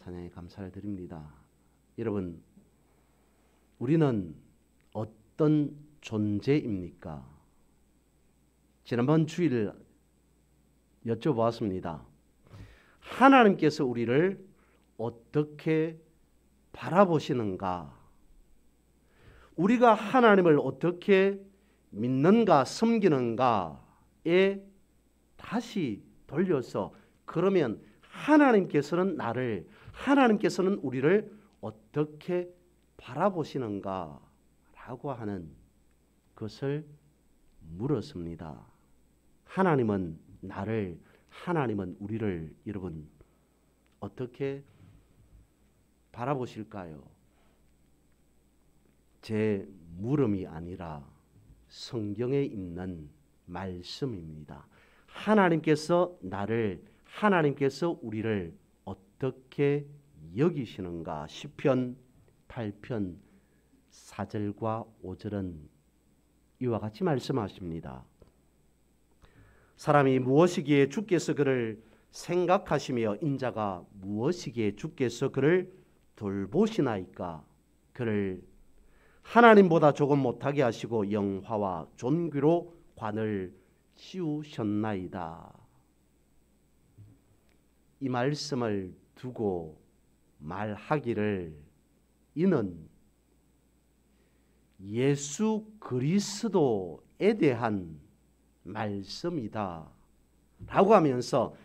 찬양에 감사를 드립니다. 여러분, 우리는 어떤 존재입니까? 지난번 주일 여쭤보았습니다. 하나님께서 우리를 어떻게 바라보시는가? 우리가 하나님을 어떻게 믿는가, 섬기는가에 다시 돌려서 그러면 하나님께서는 우리를 어떻게 바라보시는가? 라고 하는 것을 물었습니다. 하나님은 우리를 여러분 어떻게 바라보실까요? 제 물음이 아니라 성경에 있는 말씀입니다. 하나님께서 우리를 어떻게 여기시는가? 시편 8편 4절과 5절은 이와 같이 말씀하십니다. 사람이 무엇이기에 주께서 그를 생각하시며 인자가 무엇이기에 주께서 그를 돌보시나이까? 그를 하나님보다 조금 못하게 하시고 영화와 존귀로 관을 씌우셨나이다. 이 말씀을 두고 말하기를 이는 예수 그리스도에 대한 말씀이다 라고 하면서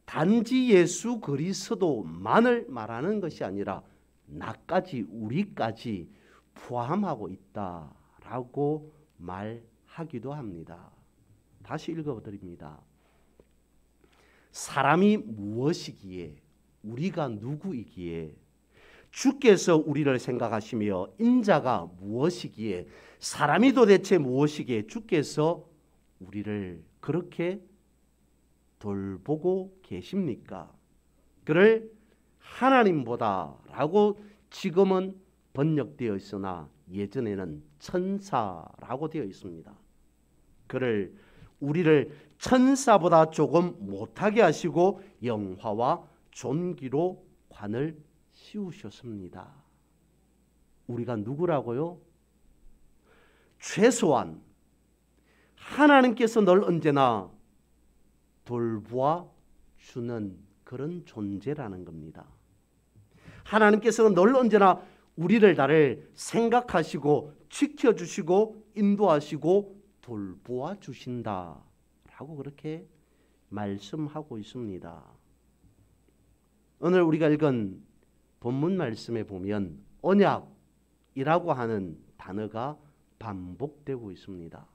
단지 예수 그리스도만을 말하는 것이 아니라 나까지 우리까지 포함하고 있다라고 말하기도 합니다. 다시 읽어드립니다. 사람이 무엇이기에 우리가 누구이기에 주께서 우리를 생각하시며 인자가 무엇이기에 사람이 도대체 무엇이기에 주께서 우리를 그렇게 돌보고 계십니까? 그를 하나님보다라고 지금은 번역되어 있으나 예전에는 천사라고 되어 있습니다. 우리를 천사보다 조금 못하게 하시고 영화와 존귀로 관을 씌우셨습니다. 우리가 누구라고요? 최소한 하나님께서 널 언제나 돌보아 주는 그런 존재라는 겁니다. 하나님께서는 널 언제나 나를 생각하시고 지켜주시고 인도하시고 돌보아 주신다라고 그렇게 말씀하고 있습니다. 오늘 우리가 읽은 본문 말씀에 보면 언약이라고 하는 단어가 반복되고 있습니다.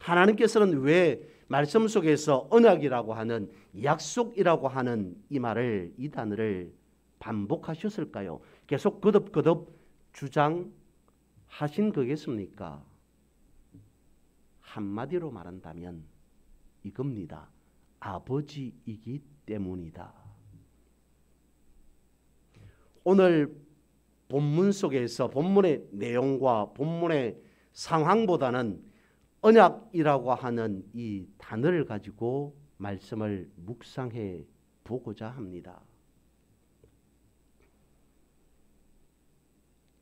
하나님께서는 왜 말씀 속에서 언약이라고 하는 약속이라고 하는 이 단어를 반복하셨을까요? 계속 거듭거듭 주장하신 거겠습니까? 한마디로 말한다면 이겁니다. 아버지이기 때문이다. 오늘 본문 속에서 본문의 내용과 본문의 상황보다는 언약이라고 하는 이 단어를 가지고 말씀을 묵상해 보고자 합니다.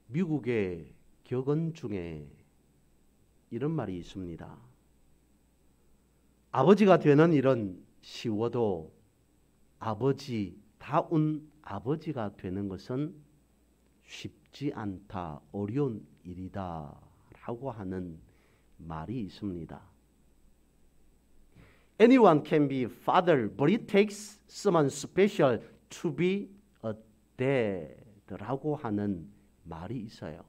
미국의 격언 중에 이런 말이 있습니다. 아버지가 되는 일은 쉬워도 아버지다운 아버지가 되는 것은 쉽지 않다, 어려운 일이다 라고 하는 말이 있습니다. Anyone can be father, but it takes someone special to be a dad 라고 하는 말이 있어요.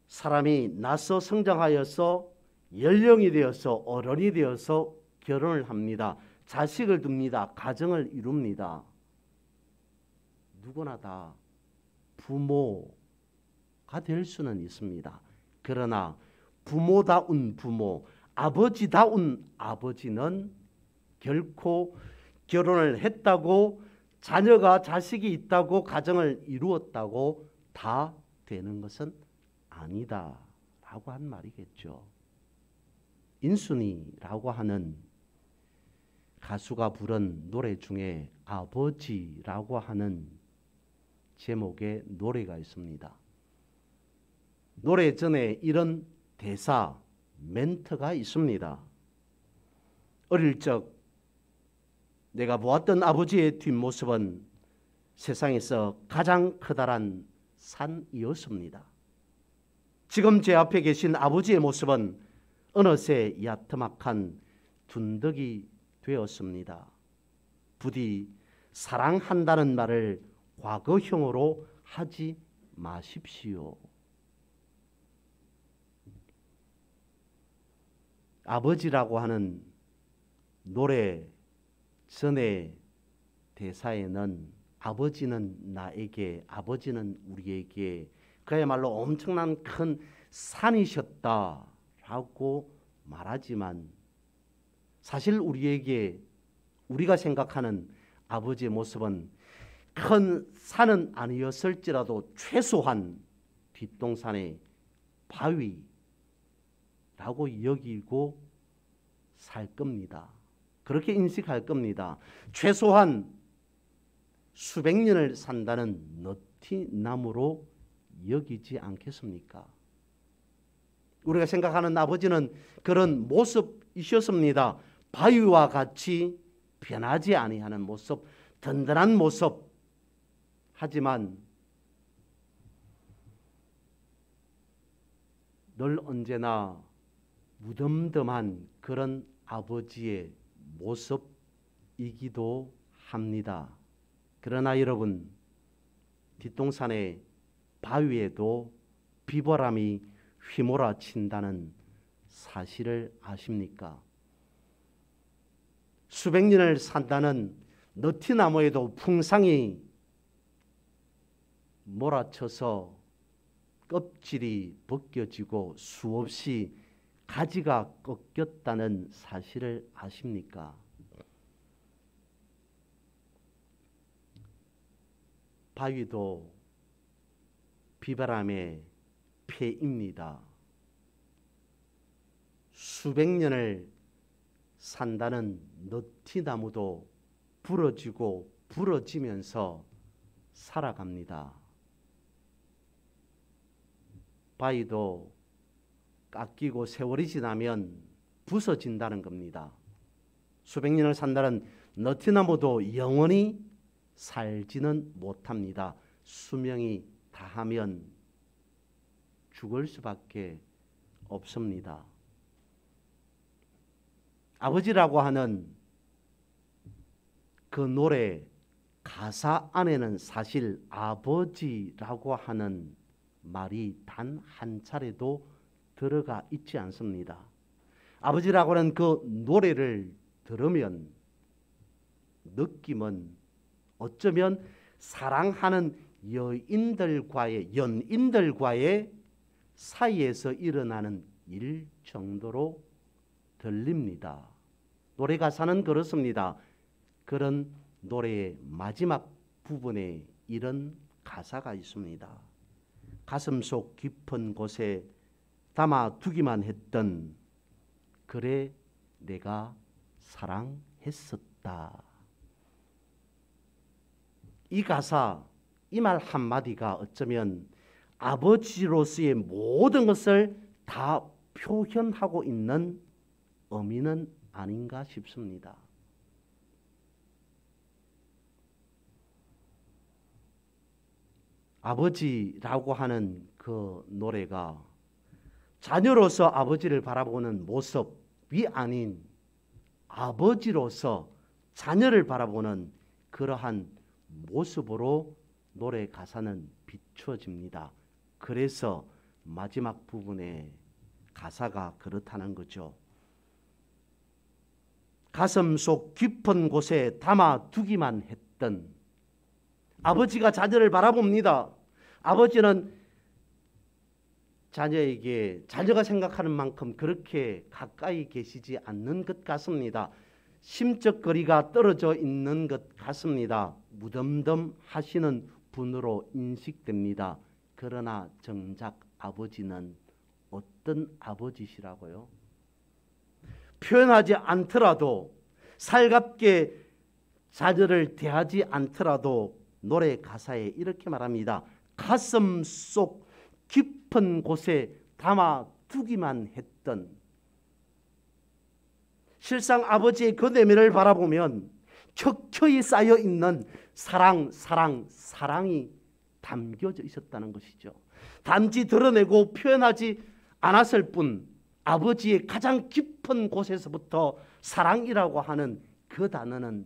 사람이 나서 성장하여서 연령이 되어서 어른이 되어서 결혼을 합니다. 자식을 둡니다. 가정을 이룹니다. 누구나 다 부모가 될 수는 있습니다. 그러나 부모다운 부모, 아버지다운 아버지는 결코 결혼을 했다고 자식이 있다고 가정을 이루었다고 다 되는 것은 아니다 라고 한 말이겠죠. 인순이라고 하는 가수가 부른 노래 중에 아버지라고 하는 제목의 노래가 있습니다. 노래 전에 이런 대사, 멘트가 있습니다. 어릴 적 내가 보았던 아버지의 뒷모습은 세상에서 가장 커다란 산이었습니다. 지금 제 앞에 계신 아버지의 모습은 어느새 야트막한 둔덕이 되었습니다. 부디 사랑한다는 말을 과거형으로 하지 마십시오. 아버지라고 하는 노래 전의 대사에는 아버지는 나에게, 아버지는 우리에게 그야말로 엄청난 큰 산이셨다라고 말하지만 사실 우리가 생각하는 아버지의 모습은 큰 산은 아니었을지라도 최소한 뒷동산의 바위라고 여기고 살 겁니다. 그렇게 인식할 겁니다. 최소한 수백 년을 산다는 너티나무로 여기지 않겠습니까? 우리가 생각하는 아버지는 그런 모습이셨습니다. 바위와 같이 변하지 아니하는 모습, 든든한 모습. 하지만 늘 언제나 무덤덤한 그런 아버지의 모습이기도 합니다. 그러나 여러분, 뒷동산의 바위에도 비바람이 휘몰아친다는 사실을 아십니까? 수백 년을 산다는 너티나무에도 풍상이 몰아쳐서 껍질이 벗겨지고 수없이 가지가 꺾였다는 사실을 아십니까? 바위도 비바람의 폐입니다. 수백 년을 산다는 너티나무도 부러지고 부러지면서 살아갑니다. 바위도 깎이고 세월이 지나면 부서진다는 겁니다. 수백 년을 산다는 너티나무도 영원히 살지는 못합니다. 수명이 다하면 죽을 수밖에 없습니다. 아버지라고 하는 그 노래 가사 안에는 사실 아버지라고 하는 말이 단 한 차례도 들어가 있지 않습니다. 아버지라고 하는 그 노래를 들으면 느낌은 어쩌면 사랑하는 연인들과의 사이에서 일어나는 일 정도로 들립니다. 노래 가사는 그렇습니다. 그런 노래의 마지막 부분에 이런 가사가 있습니다. 가슴속 깊은 곳에 담아두기만 했던 그래 내가 사랑했었다. 이 가사, 이 말 한마디가 어쩌면 아버지로서의 모든 것을 다 표현하고 있는 의미는 아닌가 싶습니다. 아버지라고 하는 그 노래가 자녀로서 아버지를 바라보는 모습이 아닌 아버지로서 자녀를 바라보는 그러한 모습으로 노래 가사는 비춰집니다. 그래서 마지막 부분에 가사가 그렇다는 거죠. 가슴속 깊은 곳에 담아두기만 했던 아버지가 자녀를 바라봅니다. 아버지는 자녀에게 자녀가 생각하는 만큼 그렇게 가까이 계시지 않는 것 같습니다. 심적 거리가 떨어져 있는 것 같습니다. 무덤덤 하시는 분으로 인식됩니다. 그러나 정작 아버지는 어떤 아버지시라고요? 표현하지 않더라도 살갑게 자녀를 대하지 않더라도 노래 가사에 이렇게 말합니다. 가슴 속 깊은 곳에 담아두기만 했던. 실상 아버지의 그 내면을 바라보면 켜켜이 쌓여있는 사랑이 담겨져 있었다는 것이죠. 단지 드러내고 표현하지 않았을 뿐 아버지의 가장 깊은 곳에서부터 사랑이라고 하는 그 단어는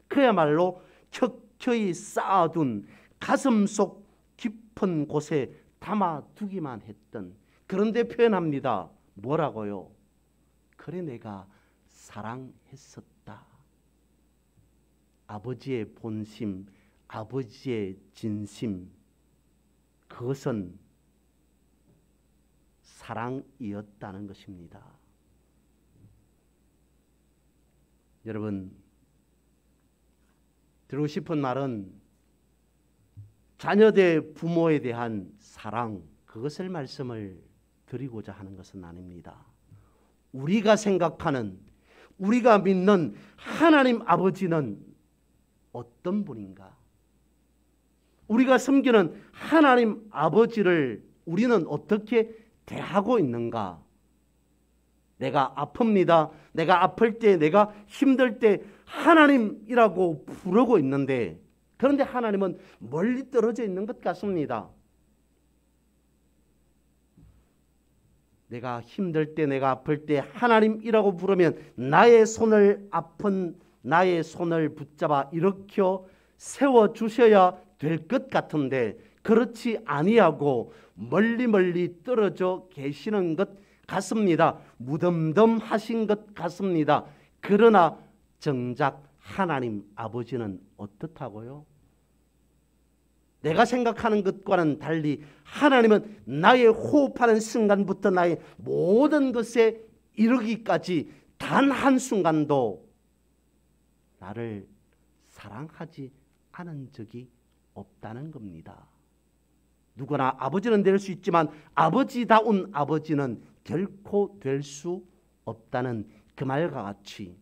그야말로 켜켜이 쌓아둔 가슴 속 깊은 곳에 담아두기만 했던. 그런데 표현합니다. 뭐라고요? 그래 내가 사랑했었다. 아버지의 본심, 아버지의 진심, 그것은 사랑이었다는 것입니다. 여러분, 드리고 싶은 말은 자녀 대 부모에 대한 사랑, 그것을 말씀을 드리고자 하는 것은 아닙니다. 우리가 생각하는, 우리가 믿는 하나님 아버지는 어떤 분인가? 우리가 섬기는 하나님 아버지를 우리는 어떻게 대하고 있는가? 내가 아픕니다. 내가 아플 때, 내가 힘들 때 하나님이라고 부르고 있는데, 그런데 하나님은 멀리 떨어져 있는 것 같습니다. 내가 힘들 때, 내가 아플 때 하나님이라고 부르면 나의 손을 붙잡아 일으켜 세워주셔야 될 것 같은데 그렇지 아니하고 멀리 떨어져 계시는 것 같습니다. 무덤덤하신 것 같습니다. 그러나 정작 하나님 아버지는 어떻다고요? 내가 생각하는 것과는 달리 하나님은 나의 호흡하는 순간부터 나의 모든 것에 이르기까지 단 한순간도 나를 사랑하지 않은 적이 없다는 겁니다. 누구나 아버지는 될 수 있지만 아버지다운 아버지는 결코 될 수 없다는 그 말과 같이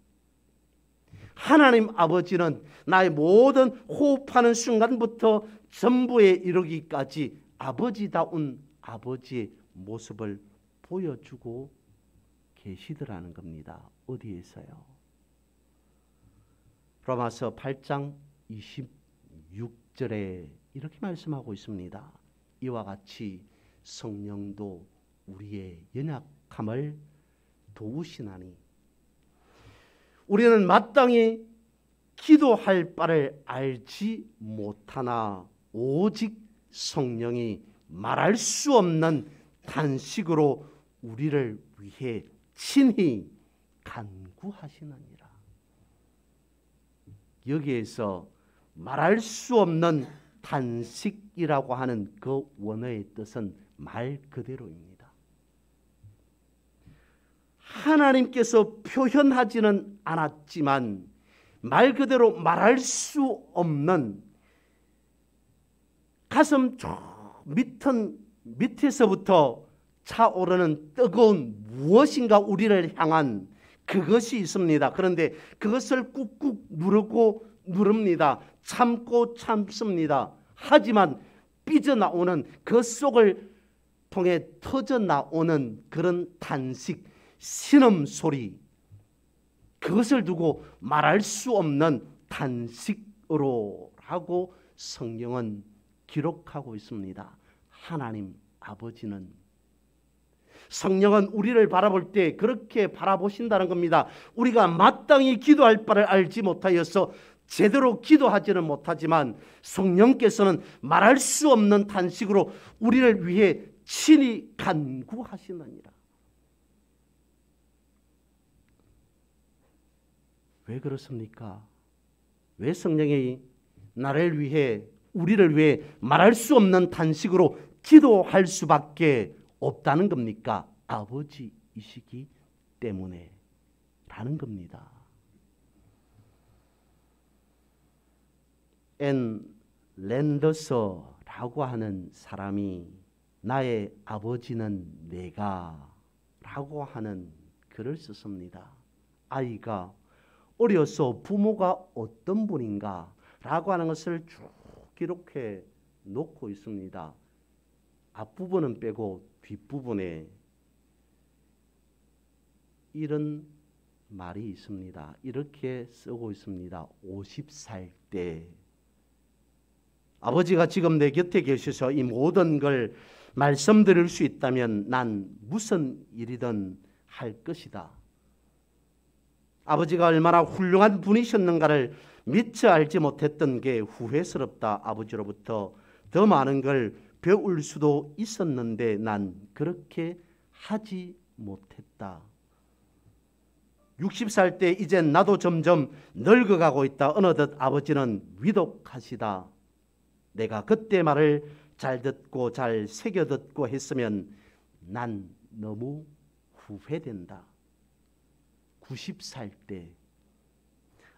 하나님 아버지는 나의 모든 호흡하는 순간부터 전부에 이르기까지 아버지다운 아버지의 모습을 보여주고 계시더라는 겁니다. 어디에서요? 로마서 8장 26절에 이렇게 말씀하고 있습니다. 이와 같이 성령도 우리의 연약함을 도우시나니 우리는 마땅히 기도할 바를 알지 못하나 오직 성령이 말할 수 없는 탄식으로 우리를 위해 친히 간구하시느니라. 여기에서 말할 수 없는 탄식이라고 하는 그 원어의 뜻은 말 그대로입니다. 하나님께서 표현하지는 않았지만 말 그대로 말할 수 없는 가슴 저 밑에서부터 차오르는 뜨거운 무엇인가 우리를 향한 그것이 있습니다. 그런데 그것을 꾹꾹 누릅니다. 참고 참습니다. 하지만 삐져나오는 그 속을 통해 터져나오는 그런 탄식, 신음소리, 그것을 두고 말할 수 없는 탄식으로 하고 성경은 기록하고 있습니다. 하나님 아버지는, 성령은 우리를 바라볼 때 그렇게 바라보신다는 겁니다. 우리가 마땅히 기도할 바를 알지 못하여서 제대로 기도하지는 못하지만 성령께서는 말할 수 없는 탄식으로 우리를 위해 친히 간구하시느니라. 왜 그렇습니까? 왜 성령이 나를 위해, 우리를 위해 말할 수 없는 탄식으로 기도할 수밖에 없다는 겁니까? 아버지이시기 때문에 라는 겁니다. 앤 랜더서라고 하는 사람이 나의 아버지는 내가 라고 하는 글을 썼습니다. 아이가 어려서 부모가 어떤 분인가 라고 하는 것을 쭉 기록해 놓고 있습니다. 앞부분은 빼고 뒷부분에 이런 말이 있습니다. 이렇게 쓰고 있습니다. 50살 때 아버지가 지금 내 곁에 계셔서 이 모든 걸 말씀드릴 수 있다면 난 무슨 일이든 할 것이다. 아버지가 얼마나 훌륭한 분이셨는가를 미처 알지 못했던 게 후회스럽다. 아버지로부터 더 많은 걸 배울 수도 있었는데 난 그렇게 하지 못했다. 60살 때 이젠 나도 점점 늙어가고 있다. 어느덧 아버지는 위독하시다. 내가 그때 말을 잘 듣고 잘 새겨 듣고 했으면 난 너무 후회된다. 90살 때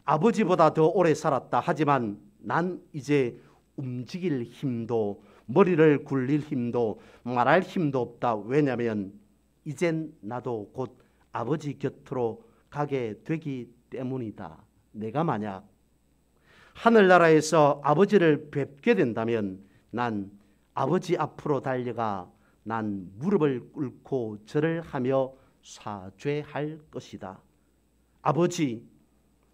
아버지보다 더 오래 살았다. 하지만 난 이제 움직일 힘도 머리를 굴릴 힘도 말할 힘도 없다. 왜냐하면 이젠 나도 곧 아버지 곁으로 가게 되기 때문이다. 내가 만약 하늘나라에서 아버지를 뵙게 된다면 난 아버지 앞으로 달려가 난 무릎을 꿇고 절을 하며 사죄할 것이다.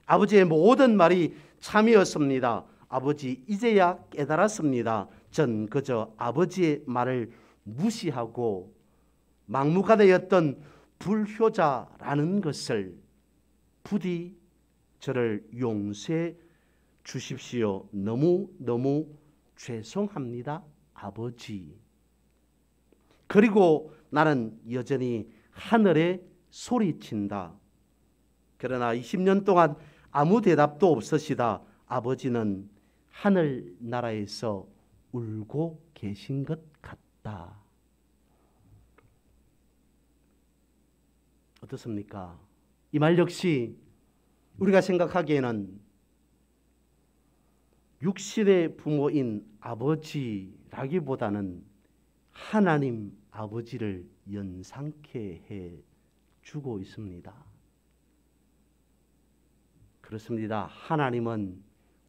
아버지의 모든 말이 참이었습니다. 아버지 이제야 깨달았습니다. 전 그저 아버지의 말을 무시하고 막무가내였던 불효자라는 것을 부디 저를 용서해 주십시오. 너무 죄송합니다. 아버지. 그리고 나는 여전히 하늘에 소리친다. 그러나 20년 동안 아무 대답도 없으시다. 아버지는 하늘나라에서 울고 계신 것 같다. 어떻습니까? 이 말 역시 우리가 생각하기에는 육신의 부모인 아버지라기보다는 하나님 아버지를 연상케 해 주고 있습니다. 그렇습니다. 하나님은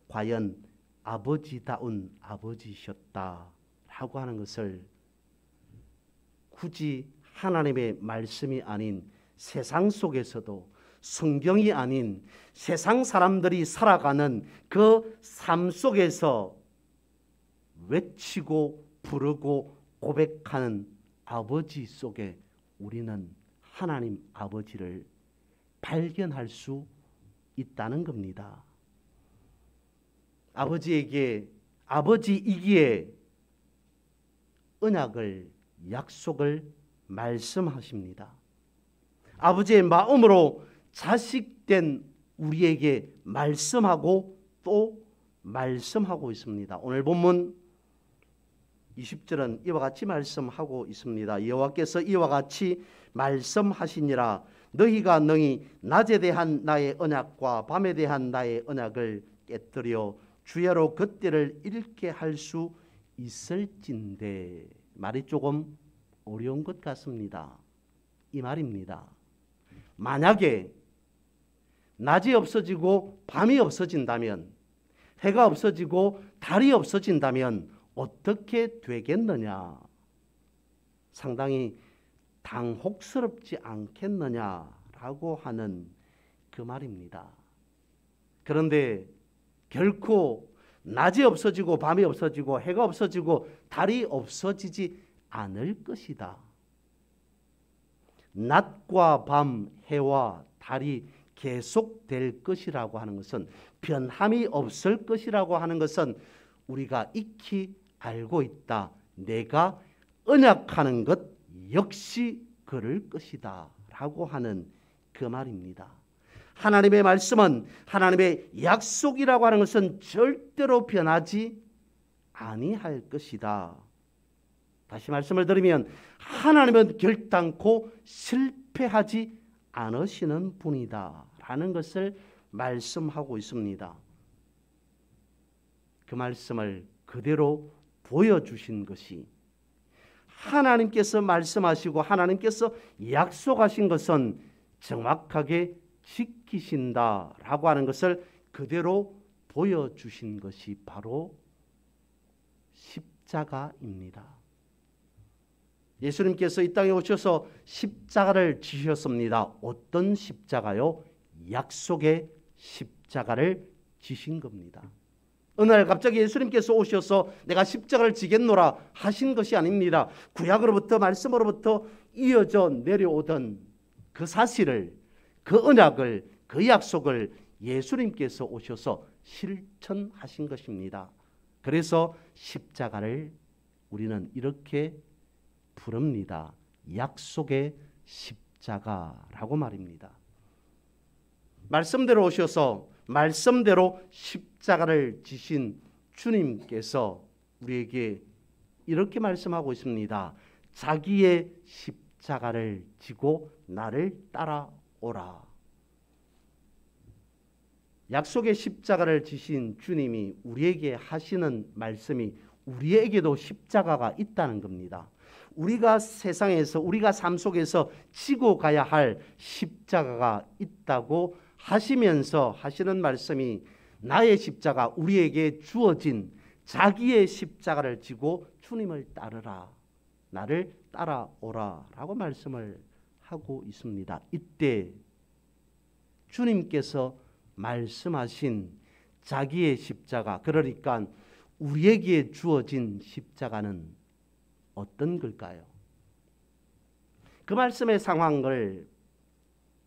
과연 아버지다운 아버지셨다라고 하는 것을 굳이 하나님의 말씀이 아닌 세상 속에서도 성경이 아닌 세상 사람들이 살아가는 그 삶 속에서 외치고 부르고 고백하는 아버지 속에 우리는 하나님 아버지를 발견할 수 있다는 겁니다. 아버지에게 아버지이기에 언약을 약속을 말씀하십니다. 아버지의 마음으로 자식된 우리에게 말씀하고 또 말씀하고 있습니다. 오늘 본문 20절은 이와 같이 말씀하고 있습니다. 여호와께서 이와 같이 말씀하시니라. 너희가 능히 낮에 대한 나의 언약과 밤에 대한 나의 언약을 깨뜨려 주야로 그때를 잃게 할 수 있을진데. 말이 조금 어려운 것 같습니다. 이 말입니다. 만약에 낮이 없어지고 밤이 없어진다면, 해가 없어지고 달이 없어진다면 어떻게 되겠느냐? 상당히 당혹스럽지 않겠느냐라고 하는 그 말입니다. 그런데 결코 낮이 없어지고 밤이 없어지고 해가 없어지고 달이 없어지지 않을 것이다. 낮과 밤, 해와 달이 계속될 것이라고 하는 것은, 변함이 없을 것이라고 하는 것은 우리가 익히 알고 있다. 내가 언약하는 것 역시 그럴 것이다 라고 하는 그 말입니다. 하나님의 말씀은, 하나님의 약속이라고 하는 것은 절대로 변하지 아니할 것이다. 다시 말씀을 드리면 하나님은 결단코 실패하지 않으시는 분이다 라는 것을 말씀하고 있습니다. 그 말씀을 그대로 보여주신 것이, 하나님께서 말씀하시고 하나님께서 약속하신 것은 정확하게 지키신다라고 하는 것을 그대로 보여주신 것이 바로 십자가입니다. 예수님께서 이 땅에 오셔서 십자가를 지셨습니다. 어떤 십자가요? 약속의 십자가를 지신 겁니다. 어느 날 갑자기 예수님께서 오셔서 내가 십자가를 지겠노라 하신 것이 아닙니다. 구약으로부터 말씀으로부터 이어져 내려오던 그 사실을, 그 언약을, 그 약속을 예수님께서 오셔서 실천하신 것입니다. 그래서 십자가를 우리는 이렇게 부릅니다. 약속의 십자가라고 말입니다. 말씀대로 오셔서 말씀대로 십자가를 지신 주님께서 우리에게 이렇게 말씀하고 있습니다. 자기의 십자가를 지고 나를 따라오라. 약속의 십자가를 지신 주님이 우리에게 하시는 말씀이 우리에게도 십자가가 있다는 겁니다. 우리가 세상에서, 우리가 삶 속에서 지고 가야 할 십자가가 있다고 하시면서 하시는 말씀이 나의 십자가, 우리에게 주어진 자기의 십자가를 지고 주님을 따르라, 나를 따라오라 라고 말씀을 하고 있습니다. 이때 주님께서 말씀하신 자기의 십자가, 그러니까 우리에게 주어진 십자가는 어떤 걸까요? 그 말씀의 상황을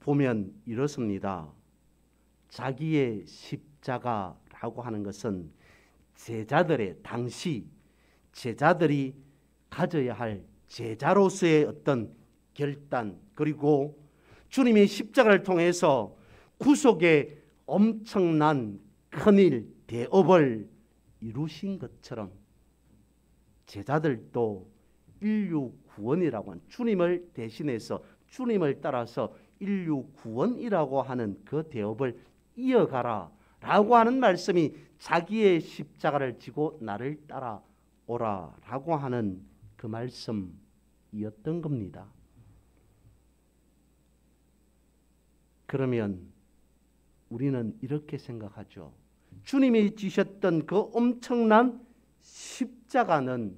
보면 이렇습니다. 자기의 십자가라고 하는 것은 제자들의, 당시 제자들이 가져야 할 제자로서의 어떤 결단, 그리고 주님이 십자가를 통해서 구속의 엄청난 큰일, 대업을 이루신 것처럼 제자들도 인류 구원이라고 하는, 주님을 대신해서 주님을 따라서 인류 구원이라고 하는 그 대업을 이어가라 라고 하는 말씀이 자기의 십자가를 지고 나를 따라오라 라고 하는 그 말씀이었던 겁니다. 그러면 우리는 이렇게 생각하죠. 주님이 지셨던 그 엄청난 십자가는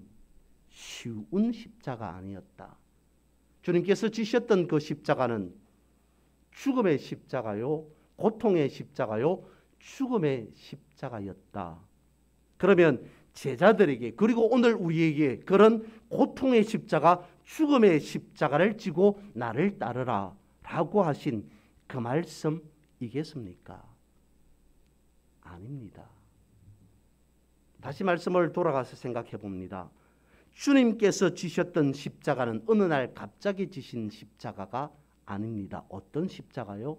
쉬운 십자가 아니었다. 주님께서 지셨던 그 십자가는 죽음의 십자가요, 고통의 십자가요, 죽음의 십자가였다. 그러면 제자들에게, 그리고 오늘 우리에게 그런 고통의 십자가, 죽음의 십자가를 지고 나를 따르라 라고 하신 그 말씀이겠습니까? 아닙니다. 다시 말씀을 돌아가서 생각해 봅니다. 주님께서 지셨던 십자가는 어느 날 갑자기 지신 십자가가 아닙니다. 어떤 십자가요?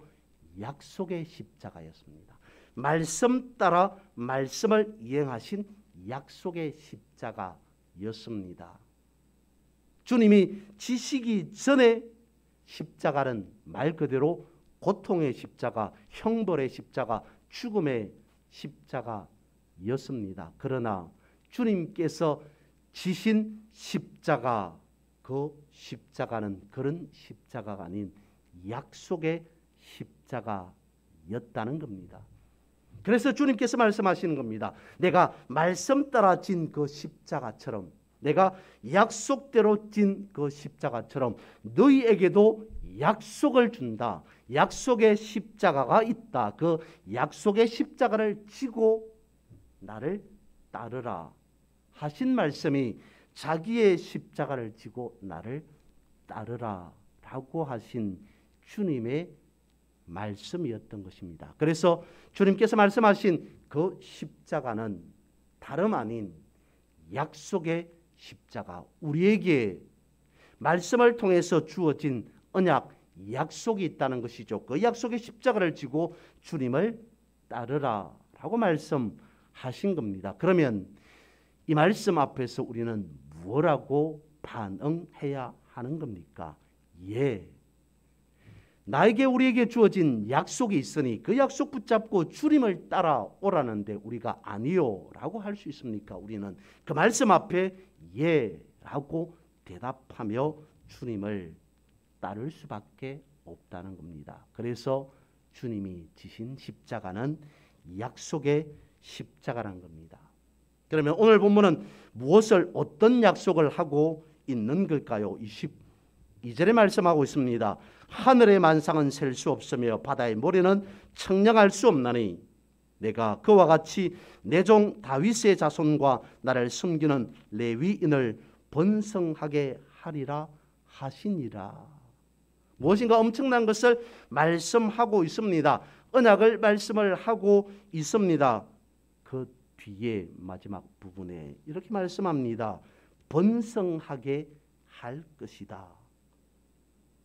약속의 십자가였습니다. 말씀 따라 말씀을 이행하신 약속의 십자가였습니다. 주님이 지시기 전에 십자가는 말 그대로 고통의 십자가, 형벌의 십자가, 죽음의 십자가였습니다. 그러나 주님께서 지신 십자가, 그 십자가는 그런 십자가가 아닌 약속의 십자가였다는 겁니다. 그래서 주님께서 말씀하시는 겁니다. 내가 말씀 따라 진 그 십자가처럼, 내가 약속대로 진 그 십자가처럼 너희에게도 약속을 준다. 약속의 십자가가 있다. 그 약속의 십자가를 지고 나를 따르라 하신 말씀이 자기의 십자가를 지고 나를 따르라 라고 하신 주님의 말씀이었던 것입니다. 그래서 주님께서 말씀하신 그 십자가는 다름 아닌 약속의 십자가, 우리에게 말씀을 통해서 주어진 언약, 약속이 있다는 것이죠. 그 약속의 십자가를 지고 주님을 따르라 라고 말씀하신 겁니다. 그러면 이 말씀 앞에서 우리는 뭐라고 반응해야 하는 겁니까? 예, 나에게, 우리에게 주어진 약속이 있으니 그 약속 붙잡고 주님을 따라오라는데 우리가 아니요 라고 할 수 있습니까? 우리는 그 말씀 앞에 예 라고 대답하며 주님을 따를 수밖에 없다는 겁니다. 그래서 주님이 지신 십자가는 약속의 십자가라는 겁니다. 그러면 오늘 본문은 무엇을 어떤 약속을 하고 있는 걸까요? 22절에 말씀하고 있습니다. 하늘의 만상은 셀 수 없으며 바다의 모래는 청량할 수 없나니 내가 그와 같이 내 종 다윗의 자손과 나를 섬기는 레위인을 번성하게 하리라 하시니라. 무엇인가 엄청난 것을 말씀하고 있습니다. 언약을 말씀을 하고 있습니다. 그 뒤에 마지막 부분에 이렇게 말씀합니다. 번성하게 할 것이다.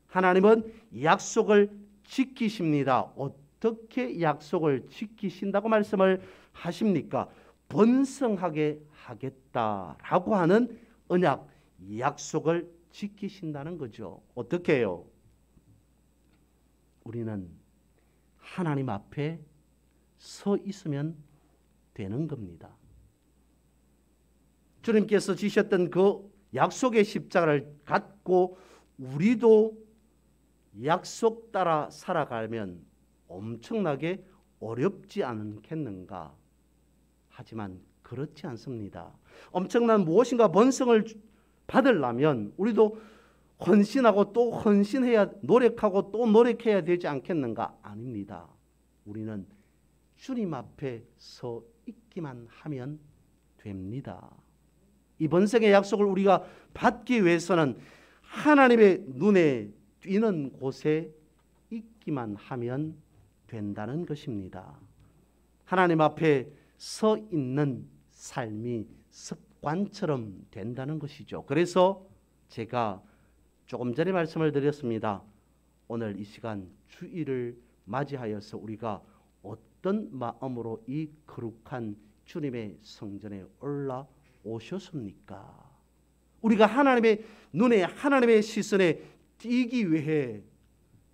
하나님은 약속을 지키십니다. 어떻게 약속을 지키신다고 말씀을 하십니까? 번성하게 하겠다라고 하는 언약, 약속을 지키신다는 거죠. 어떻게 해요? 우리는 하나님 앞에 서 있으면 되는 겁니다. 주님께서 지셨던 그 약속의 십자가를 갖고 우리도 약속 따라 살아가면 엄청나게 어렵지 않겠는가? 하지만 그렇지 않습니다. 엄청난 무엇인가 번성을 받으려면 우리도 헌신하고 또 헌신해야, 노력하고 또 노력해야 되지 않겠는가? 아닙니다. 우리는 주님 앞에 서 있기만 하면 됩니다. 이 번성의 약속을 우리가 받기 위해서는 하나님의 눈에 띄는 곳에 있기만 하면 된다는 것입니다. 하나님 앞에 서 있는 삶이 습관처럼 된다는 것이죠. 그래서 제가 조금 전에 말씀을 드렸습니다. 오늘 이 시간 주일을 맞이하여서 우리가 어떤 마음으로 이 거룩한 주님의 성전에 올라오셨습니까? 우리가 하나님의 눈에, 하나님의 시선에 띄기 위해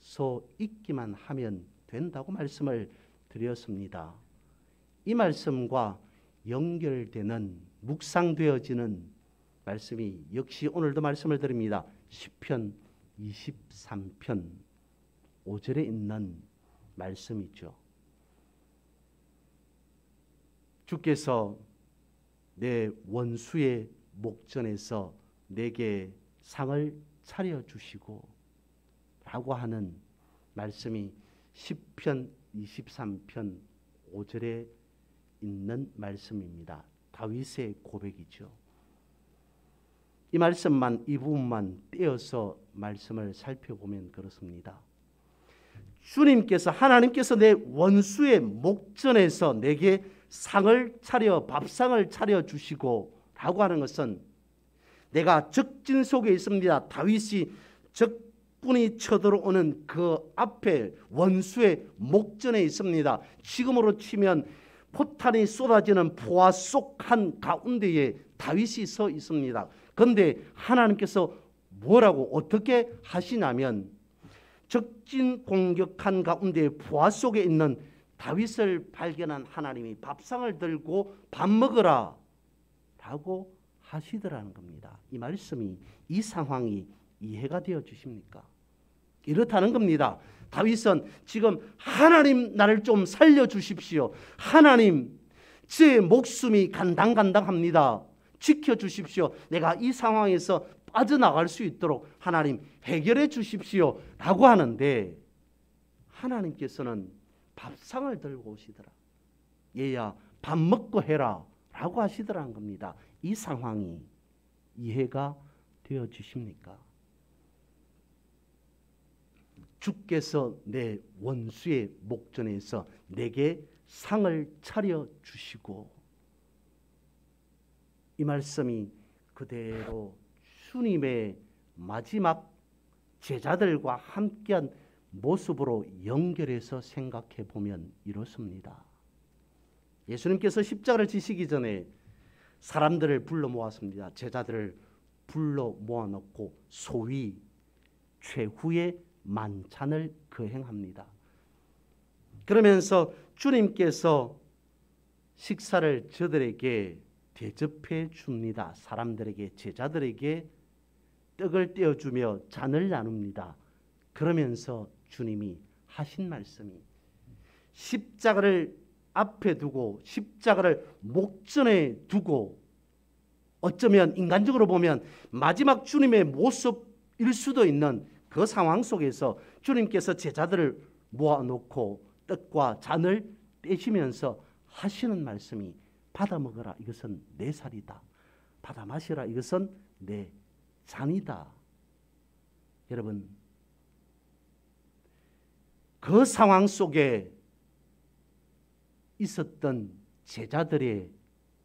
서 있기만 하면 된다고 말씀을 드렸습니다. 이 말씀과 연결되는, 묵상되어지는 말씀이 역시 오늘도 말씀을 드립니다. 시편 23편 5절에 있는 말씀이죠. 주께서 내 원수의 목전에서 내게 상을 차려주시고 라고 하는 말씀이 시편 23편 5절에 있는 말씀입니다. 다윗의 고백이죠. 이 말씀만, 이 부분만 떼어서 말씀을 살펴보면 그렇습니다. 주님께서, 하나님께서 내 원수의 목전에서 내게 상을 차려, 밥상을 차려주시고 라고 하는 것은 내가 적진 속에 있습니다. 다윗이 적군이 쳐들어오는 그 앞에 원수의 목전에 있습니다. 지금으로 치면 포탄이 쏟아지는 포화 속 한 가운데에 다윗이 서 있습니다. 그런데 하나님께서 뭐라고 어떻게 하시냐면 적진 공격한 가운데 포화 속에 있는 다윗을 발견한 하나님이 밥상을 들고 밥 먹으라 라고 하시더라는 겁니다. 이 말씀이, 이 상황이 이해가 되어 주십니까? 이렇다는 겁니다. 다윗은 지금 하나님 나를 좀 살려주십시오. 하나님 제 목숨이 간당간당합니다. 지켜주십시오. 내가 이 상황에서 빠져나갈 수 있도록 하나님 해결해 주십시오 라고 하는데 하나님께서는 밥상을 들고 오시더라. 얘야 밥 먹고 해라 라고 하시더라는 겁니다. 이 상황이 이해가 되어 주십니까? 주께서 내 원수의 목전에서 내게 상을 차려 주시고, 이 말씀이 그대로 주님의 마지막 제자들과 함께한 모습으로 연결해서 생각해 보면 이렇습니다. 예수님께서 십자가를 지시기 전에 사람들을 불러 모았습니다. 제자들을 불러 모아놓고 소위 최후의 만찬을 거행합니다. 그러면서 주님께서 식사를 저들에게 대접해 줍니다. 사람들에게, 제자들에게 떡을 떼어주며 잔을 나눕니다. 그러면서 주님이 하신 말씀이 십자가를 앞에 두고 십자가를 목전에 두고 어쩌면 인간적으로 보면 마지막 주님의 모습일 수도 있는 그 상황 속에서 주님께서 제자들을 모아놓고 떡과 잔을 떼시면서 하시는 말씀이 받아 먹어라 이것은 내 살이다. 받아 마시라 이것은 내 잔이다. 여러분 그 상황 속에 있었던 제자들의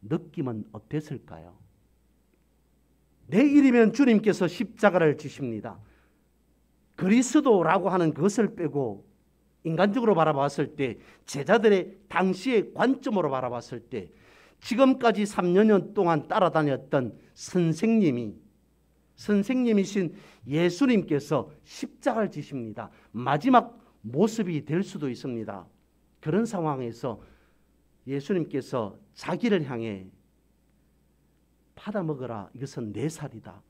느낌은 어땠을까요? 내일이면 주님께서 십자가를 지십니다. 그리스도라고 하는 것을 빼고 인간적으로 바라봤을 때 제자들의 당시의 관점으로 바라봤을 때 지금까지 3년 동안 따라다녔던 선생님이신 예수님께서 십자가를 지십니다. 마지막 모습이 될 수도 있습니다. 그런 상황에서 예수님께서 자기를 향해 받아 먹어라 이것은 내 살이다.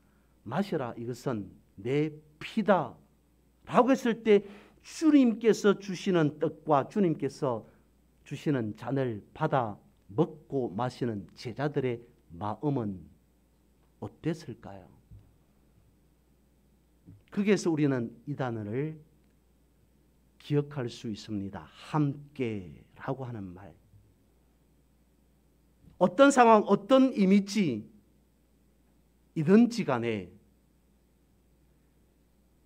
마셔라 이것은 내 피다 라고 했을 때 주님께서 주시는 떡과 주님께서 주시는 잔을 받아 먹고 마시는 제자들의 마음은 어땠을까요? 거기에서 우리는 이 단어를 기억할 수 있습니다. 함께라고 하는 말. 어떤 상황, 어떤 이미지이든지 간에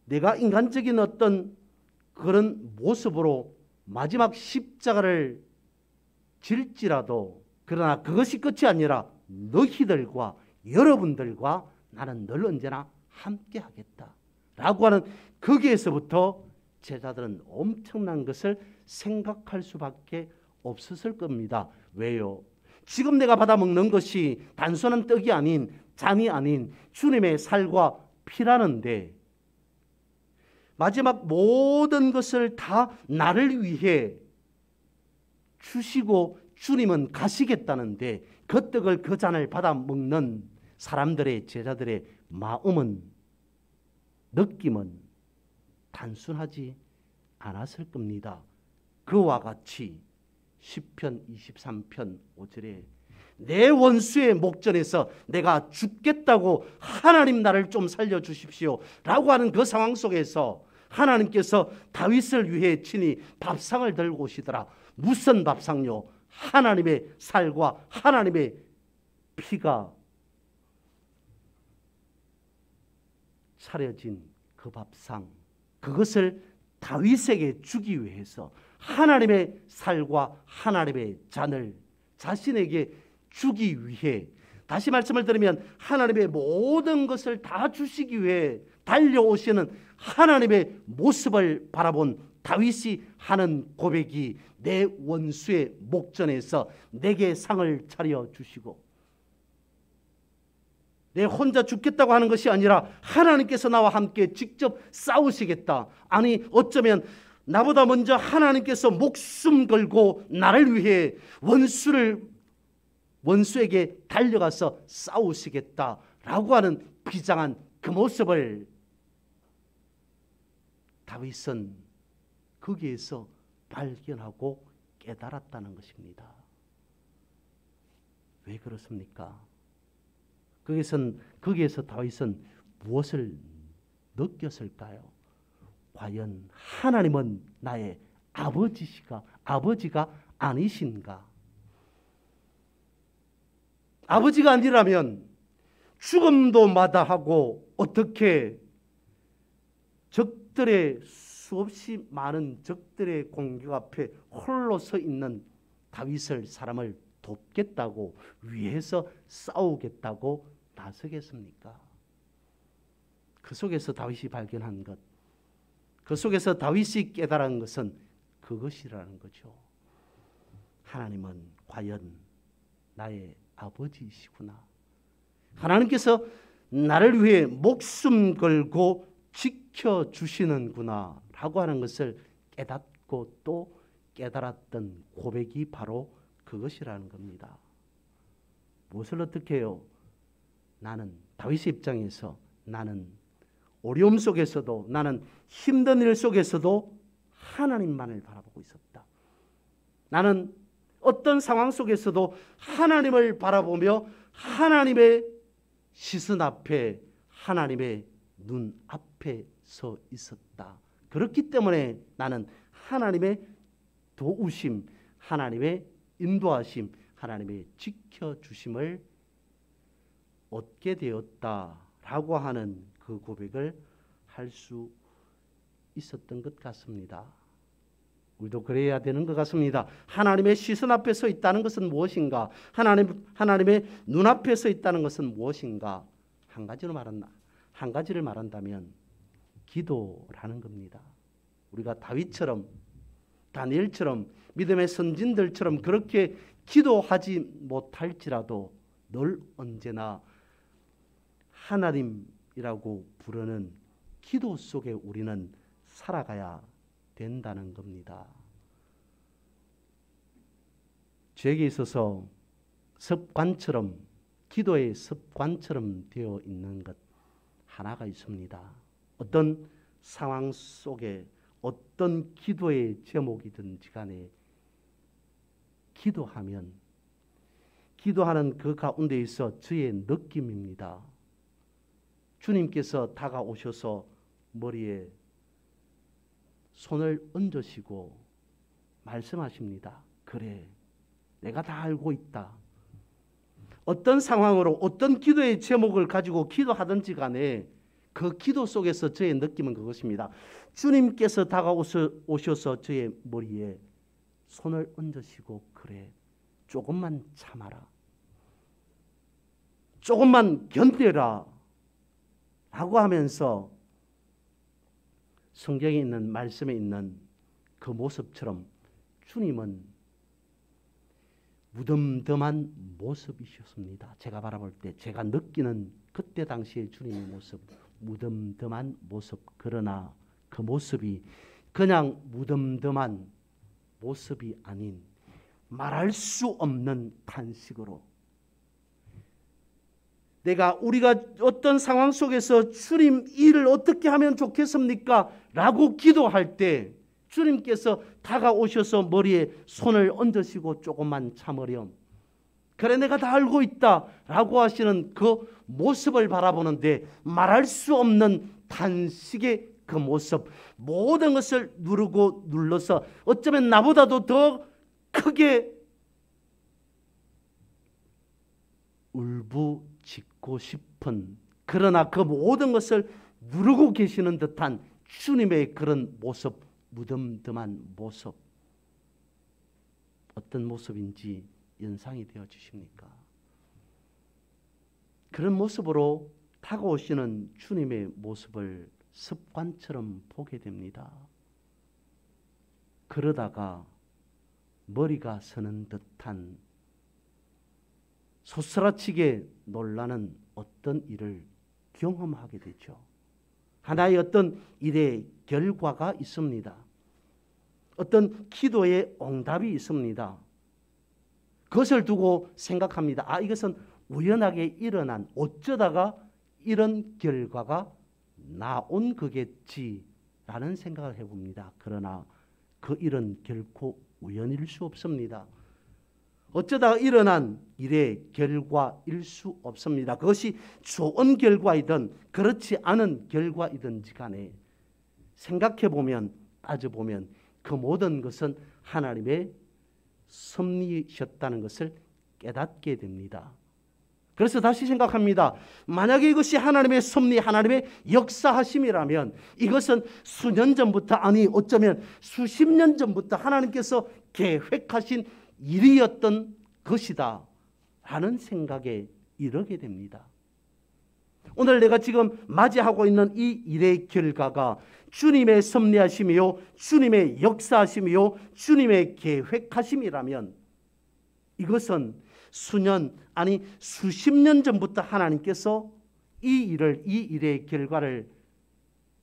내가 인간적인 어떤 그런 모습으로 마지막 십자가를 질지라도 그러나 그것이 끝이 아니라 너희들과 여러분들과 나는 늘 언제나 함께 하겠다 라고 하는 거기에서부터 제자들은 엄청난 것을 생각할 수밖에 없었을 겁니다. 왜요? 지금 내가 받아 먹는 것이 단순한 떡이 아닌 잔이 아닌 주님의 살과 피라는데 마지막 모든 것을 다 나를 위해 주시고 주님은 가시겠다는데 그 떡을 그 잔을 받아 먹는 사람들의 제자들의 마음은 느낌은 단순하지 않았을 겁니다. 그와 같이 시편 23편 5절에 내 원수의 목전에서 내가 죽겠다고 하나님 나를 좀 살려주십시오 라고 하는 그 상황 속에서 하나님께서 다윗을 위해 친히 밥상을 들고 오시더라. 무슨 밥상요? 하나님의 살과 하나님의 피가 차려진 그 밥상, 그것을 다윗에게 주기 위해서 하나님의 살과 하나님의 잔을 자신에게 주기 위해, 다시 말씀을 드리면 하나님의 모든 것을 다 주시기 위해 달려오시는 하나님의 모습을 바라본 다윗이 하는 고백이 내 원수의 목전에서 내게 상을 차려 주시고 내 혼자 죽겠다고 하는 것이 아니라 하나님께서 나와 함께 직접 싸우시겠다. 아니 어쩌면 나보다 먼저 하나님께서 목숨 걸고 나를 위해 원수에게 달려가서 싸우시겠다라고 하는 비장한 그 모습을 다윗은 거기에서 발견하고 깨달았다는 것입니다. 왜 그렇습니까? 거기에서 다윗은 무엇을 느꼈을까요? 과연 하나님은 나의 아버지가 아니신가? 아버지가 아니라면 죽음도 마다하고 어떻게 적들의 수없이 많은 적들의 공격 앞에 홀로 서 있는 다윗을 사람을 돕겠다고 위해서 싸우겠다고 나서겠습니까? 그 속에서 다윗이 발견한 것, 그 속에서 다윗이 깨달은 것은 그것이라는 거죠. 하나님은 과연 나의 아버지이시구나. 하나님께서 나를 위해 목숨 걸고 지켜주시는구나 라고 하는 것을 깨닫고 또 깨달았던 고백이 바로 그것이라는 겁니다. 무엇을 어떻게 해요? 나는 다윗의 입장에서 나는 어려움 속에서도 나는 힘든 일 속에서도 하나님만을 바라보고 있었다. 나는 어떤 상황 속에서도 하나님을 바라보며 하나님의 시선 앞에, 하나님의 눈 앞에 서 있었다. 그렇기 때문에 나는 하나님의 도우심, 하나님의 인도하심, 하나님의 지켜주심을 얻게 되었다라고 하는 그 고백을 할 수 있었던 것 같습니다. 우리도 그래야 되는 것 같습니다. 하나님의 시선 앞에 서 있다는 것은 무엇인가? 하나님의 눈앞에 서 있다는 것은 무엇인가? 한 가지를 말한다면 기도라는 겁니다. 우리가 다윗처럼, 다니엘처럼, 믿음의 선진들처럼 그렇게 기도하지 못할지라도 늘 언제나 하나님이라고 부르는 기도 속에 우리는 살아가야 된다는 겁니다. 저에게 있어서 습관처럼, 기도의 습관처럼 되어 있는 것 하나가 있습니다. 어떤 상황 속에 어떤 기도의 제목이든지 간에 기도하면 기도하는 그 가운데 있어 저의 느낌입니다. 주님께서 다가오셔서 머리에 손을 얹으시고 말씀하십니다. 그래, 내가 다 알고 있다. 어떤 상황으로 어떤 기도의 제목을 가지고 기도하든지 간에 그 기도 속에서 저의 느낌은 그것입니다. 주님께서 다가오셔서 저의 머리에 손을 얹으시고 그래, 조금만 참아라. 조금만 견뎌라. 라고 하면서 성경에 있는 말씀에 있는 그 모습처럼 주님은 무덤덤한 모습이셨습니다. 제가 바라볼 때 제가 느끼는 그때 당시의 주님의 모습, 무덤덤한 모습. 그러나 그 모습이 그냥 무덤덤한 모습이 아닌 말할 수 없는 탄식으로, 우리가 어떤 상황 속에서 주님 일을 어떻게 하면 좋겠습니까? 라고 기도할 때 주님께서 다가오셔서 머리에 손을 얹으시고 조금만 참으렴. 그래, 내가 다 알고 있다 라고 하시는 그 모습을 바라보는데 말할 수 없는 탄식의 그 모습, 모든 것을 누르고 눌러서 어쩌면 나보다도 더 크게 울부짖고 싶은, 그러나 그 모든 것을 누르고 계시는 듯한 주님의 그런 모습, 무덤덤한 모습, 어떤 모습인지 연상이 되어 주십니까? 그런 모습으로 다가오시는 주님의 모습을 습관처럼 보게 됩니다. 그러다가 머리가 서는 듯한 소스라치게 놀라는 어떤 일을 경험하게 되죠. 하나의 어떤 일의 결과가 있습니다. 어떤 기도의 응답이 있습니다. 그것을 두고 생각합니다. 이것은 우연하게 일어난, 어쩌다가 이런 결과가 나온 거겠지라는 생각을 해봅니다. 그러나 그 일은 결코 우연일 수 없습니다. 어쩌다가 일어난 일의 결과일 수 없습니다. 그것이 좋은 결과이든 그렇지 않은 결과이든지 간에 생각해보면, 따져보면 그 모든 것은 하나님의 섭리셨다는 것을 깨닫게 됩니다. 그래서 다시 생각합니다. 만약에 이것이 하나님의 섭리, 하나님의 역사하심이라면 이것은 수년 전부터, 아니 어쩌면 수십 년 전부터 하나님께서 계획하신 일이었던 것이다 라는 생각에 이르게 됩니다. 오늘 내가 지금 맞이하고 있는 이 일의 결과가 주님의 섭리하심이요, 주님의 역사하심이요, 주님의 계획하심이라면 이것은 수년, 아니 수십 년 전부터 하나님께서 이 일의 결과를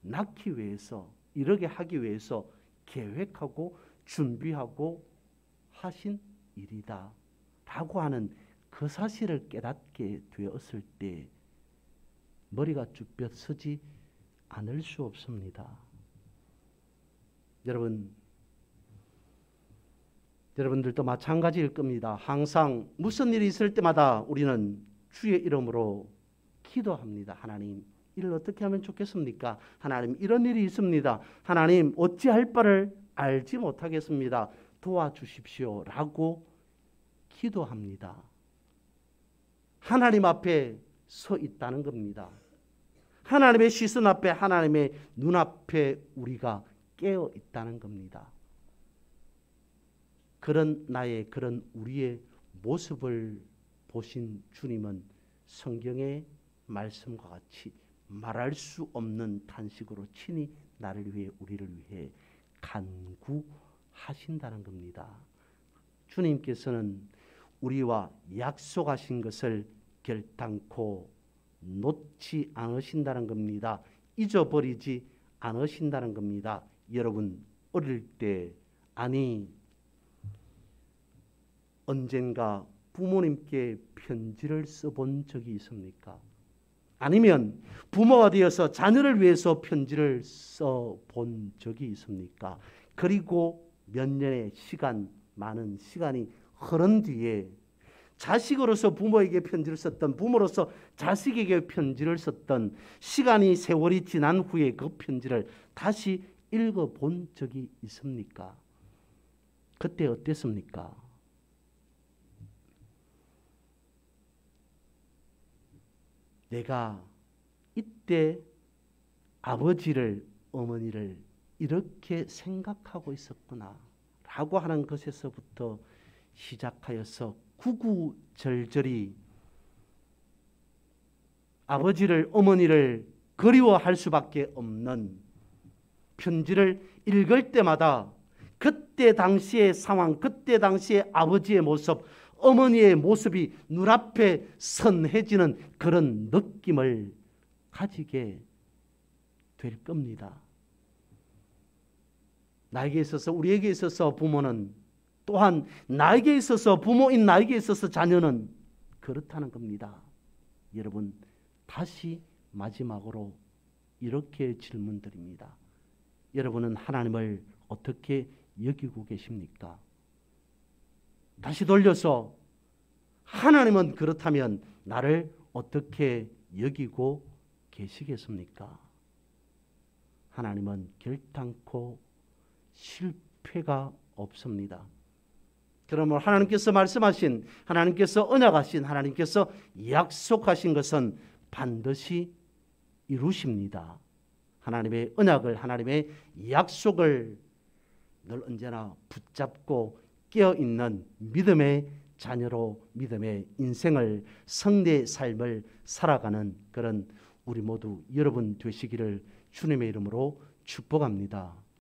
낳기 위해서, 이르게 하기 위해서 계획하고 준비하고 하신 일이다 라고 하는 그 사실을 깨닫게 되었을 때 머리가 쭈뼛 서지 않을 수 없습니다. 여러분, 여러분들도 마찬가지일 겁니다. 항상 무슨 일이 있을 때마다 우리는 주의 이름으로 기도합니다. 하나님, 이를 어떻게 하면 좋겠습니까? 하나님, 이런 일이 있습니다. 하나님, 어찌할 바를 알지 못하겠습니다. 도와주십시오. 라고 기도합니다. 하나님 앞에 서 있다는 겁니다. 하나님의 시선 앞에, 하나님의 눈앞에 우리가 깨어 있다는 겁니다. 그런 우리의 모습을 보신 주님은 성경의 말씀과 같이 말할 수 없는 탄식으로 친히 나를 위해, 우리를 위해 간구하신다는 겁니다. 주님께서는 우리와 약속하신 것을 결단코 놓지 않으신다는 겁니다. 잊어버리지 않으신다는 겁니다. 여러분, 어릴 때, 아니 언젠가 부모님께 편지를 써본 적이 있습니까? 아니면 부모가 되어서 자녀를 위해서 편지를 써본 적이 있습니까? 그리고 몇 년의 시간, 많은 시간이 흐른 뒤에 자식으로서 부모에게 편지를 썼던, 부모로서 자식에게 편지를 썼던, 시간이 세월이 지난 후에 그 편지를 다시 읽어본 적이 있습니까? 그때 어땠습니까? 내가 이때 아버지를, 어머니를 이렇게 생각하고 있었구나 라고 하는 것에서부터 시작하여서 구구절절히 아버지를, 어머니를 그리워할 수밖에 없는, 편지를 읽을 때마다 그때 당시의 상황, 그때 당시의 아버지의 모습, 어머니의 모습이 눈앞에 선해지는 그런 느낌을 가지게 될 겁니다. 나에게 있어서, 우리에게 있어서 부모는, 또한 나에게 있어서, 부모인 나에게 있어서 자녀는 그렇다는 겁니다. 여러분, 다시 마지막으로 이렇게 질문드립니다. 여러분은 하나님을 어떻게 여기고 계십니까? 다시 돌려서 하나님은 그렇다면 나를 어떻게 여기고 계시겠습니까? 하나님은 결단코 실패가 없습니다. 그러므로 하나님께서 말씀하신, 하나님께서 언약하신, 하나님께서 약속하신 것은 반드시 이루십니다. 하나님의 언약을, 하나님의 약속을 늘 언제나 붙잡고 깨어있는 믿음의 자녀로 믿음의 인생을, 성례의 삶을 살아가는 그런 우리 모두 여러분 되시기를 주님의 이름으로 축복합니다.